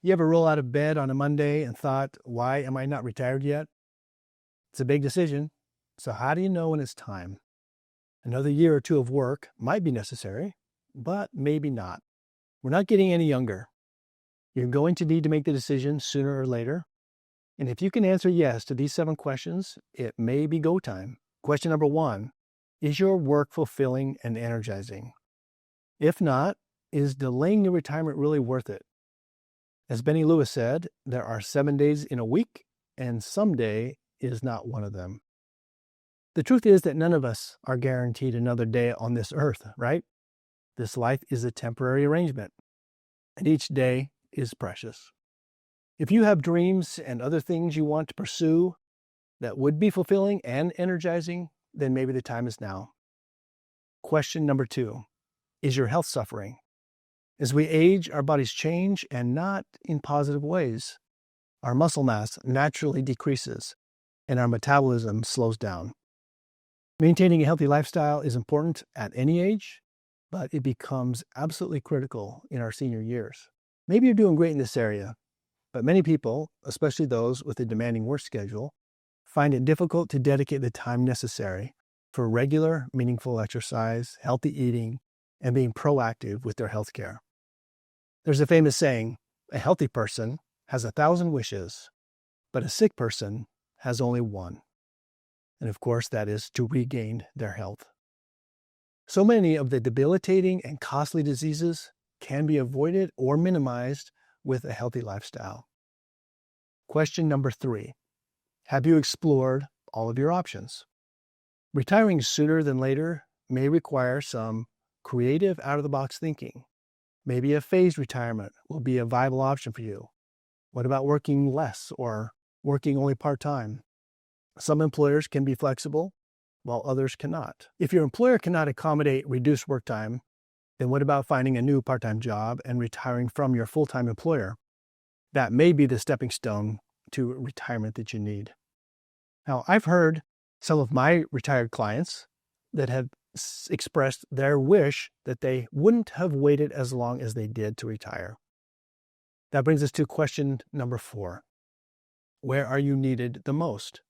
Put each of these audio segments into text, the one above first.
You ever roll out of bed on a Monday and thought, why am I not retired yet? It's a big decision. So how do you know when it's time? Another year or two of work might be necessary, but maybe not. We're not getting any younger. You're going to need to make the decision sooner or later. And if you can answer yes to these 7 questions, it may be go time. Question number 1, is your work fulfilling and energizing? If not, is delaying your retirement really worth it? As Benny Lewis said, there are 7 days in a week, and someday is not one of them. The truth is that none of us are guaranteed another day on this earth, right? This life is a temporary arrangement, and each day is precious. If you have dreams and other things you want to pursue that would be fulfilling and energizing, then maybe the time is now. Question number 2, is your health suffering? As we age, our bodies change, and not in positive ways. Our muscle mass naturally decreases, and our metabolism slows down. Maintaining a healthy lifestyle is important at any age, but it becomes absolutely critical in our senior years. Maybe you're doing great in this area, but many people, especially those with a demanding work schedule, find it difficult to dedicate the time necessary for regular, meaningful exercise, healthy eating, and being proactive with their health care. There's a famous saying, a healthy person has 1,000 wishes, but a sick person has only one. And of course, that is to regain their health. So many of the debilitating and costly diseases can be avoided or minimized with a healthy lifestyle. Question number 3, have you explored all of your options? Retiring sooner than later may require some creative, out-of-the-box thinking. Maybe a phased retirement will be a viable option for you. What about working less or working only part-time? Some employers can be flexible, while others cannot. If your employer cannot accommodate reduced work time, then what about finding a new part-time job and retiring from your full-time employer? That may be the stepping stone to retirement that you need. Now, I've heard some of my retired clients that have expressed their wish that they wouldn't have waited as long as they did to retire. That brings us to question number 4. Where are you needed the most?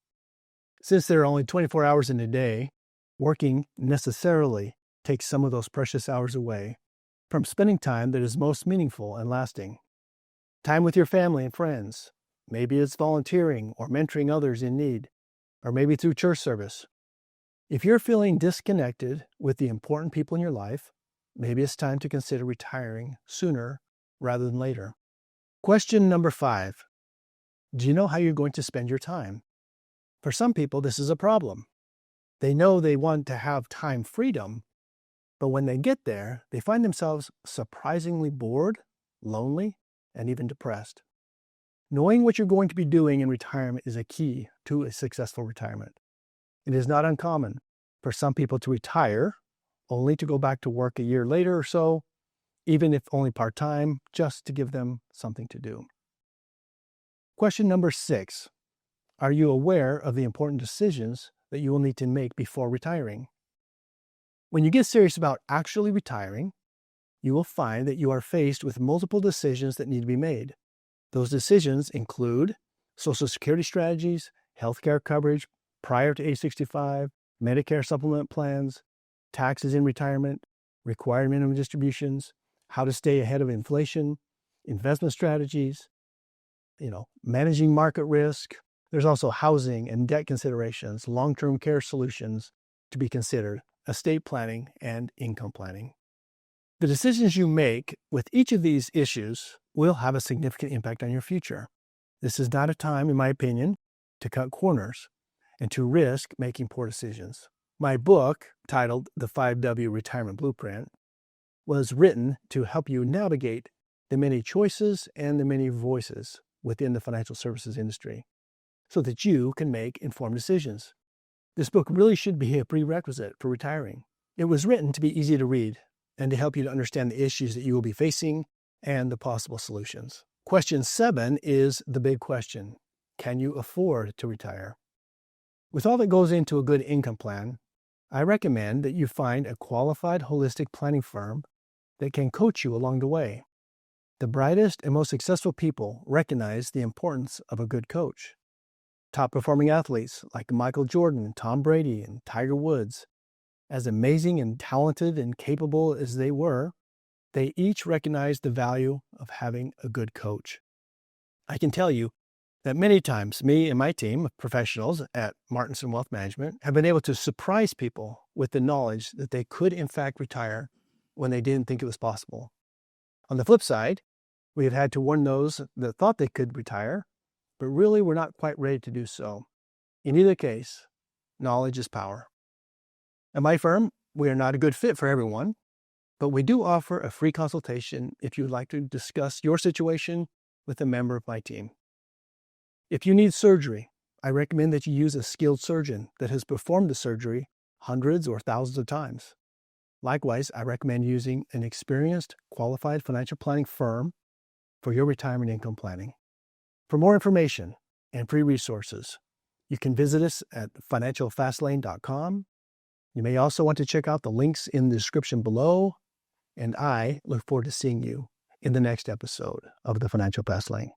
Since there are only 24 hours in a day, working necessarily takes some of those precious hours away from spending time that is most meaningful and lasting. Time with your family and friends. Maybe it's volunteering or mentoring others in need, or maybe through church service. If you're feeling disconnected with the important people in your life, maybe it's time to consider retiring sooner rather than later. Question number 5. Do you know how you're going to spend your time? For some people, this is a problem. They know they want to have time freedom, but when they get there, they find themselves surprisingly bored, lonely, and even depressed. Knowing what you're going to be doing in retirement is a key to a successful retirement. It is not uncommon for some people to retire only to go back to work a year later or so, even if only part-time, just to give them something to do. Question number 6. Are you aware of the important decisions that you will need to make before retiring? When you get serious about actually retiring, you will find that you are faced with multiple decisions that need to be made. Those decisions include Social Security strategies, healthcare coverage prior to age 65, Medicare supplement plans, taxes in retirement, required minimum distributions, how to stay ahead of inflation, investment strategies, managing market risk. There's also housing and debt considerations, long-term care solutions to be considered, estate planning, and income planning. The decisions you make with each of these issues will have a significant impact on your future. This is not a time, in my opinion, to cut corners and to risk making poor decisions. My book, titled The 5W Retirement Blueprint, was written to help you navigate the many choices and the many voices within the financial services industry so that you can make informed decisions. This book really should be a prerequisite for retiring. It was written to be easy to read and to help you to understand the issues that you will be facing and the possible solutions. Question 7 is the big question. Can you afford to retire? With all that goes into a good income plan, I recommend that you find a qualified holistic planning firm that can coach you along the way. The brightest and most successful people recognize the importance of a good coach. Top-performing athletes like Michael Jordan, Tom Brady, and Tiger Woods, as amazing and talented and capable as they were, they each recognized the value of having a good coach. I can tell you that many times me and my team of professionals at Martinsen Wealth Management have been able to surprise people with the knowledge that they could in fact retire when they didn't think it was possible. On the flip side, we have had to warn those that thought they could retire, but really were not quite ready to do so. In either case, knowledge is power. At my firm, we are not a good fit for everyone, but we do offer a free consultation if you would like to discuss your situation with a member of my team. If you need surgery, I recommend that you use a skilled surgeon that has performed the surgery hundreds or thousands of times. Likewise, I recommend using an experienced, qualified financial planning firm for your retirement income planning. For more information and free resources, you can visit us at financialfastlane.com. You may also want to check out the links in the description below, and I look forward to seeing you in the next episode of the Financial Fast Lane.